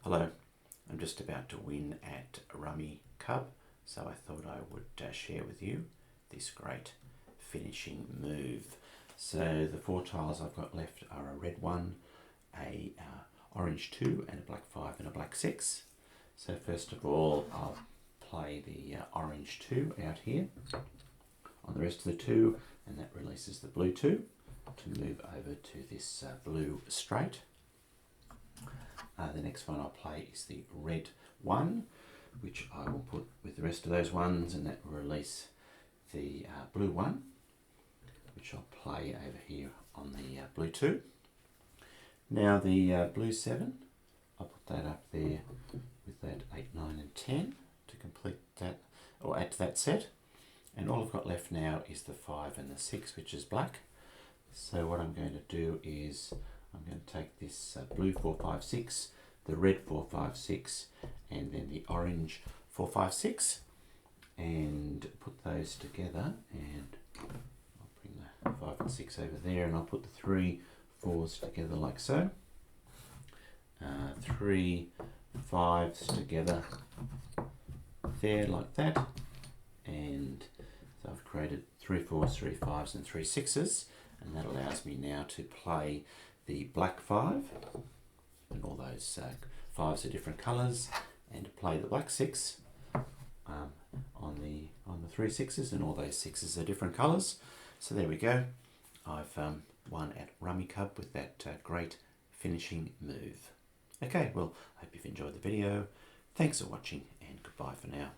Hello, I'm just about to win at Rummikub, so I thought I would share with you this great finishing move. So the four tiles I've got left are a red 1, a orange 2, and a black 5 and a black 6. So first of all, I'll play the orange 2 out here on the rest of the 2, and that releases the blue 2 to move over to this blue straight. The next one I'll play is the red 1, which I will put with the rest of those ones, and that will release the blue 1, which I'll play over here on the blue 2. Now the blue 7, I'll put that up there with that 8, 9 and 10 to complete that, or add to that set. And all I've got left now is the 5 and the 6, which is black. So what I'm going to do is I'm going to take this blue 4, 5, 6, the red 4, 5, 6, and then the orange 4, 5, 6, and put those together. And I'll bring the 5 and 6 over there, and I'll put the 3 4s together like so. 3 5s together there like that, and so I've created 3 4s, 3 5s, and 3 6s, and that allows me now to play the black 5, and all those 5s are different colours, and to play the black 6 on the 3 6s, and all those 6s are different colours. So there we go. I've won at Rummikub with that great finishing move. Okay, well, I hope you've enjoyed the video. Thanks for watching, and goodbye for now.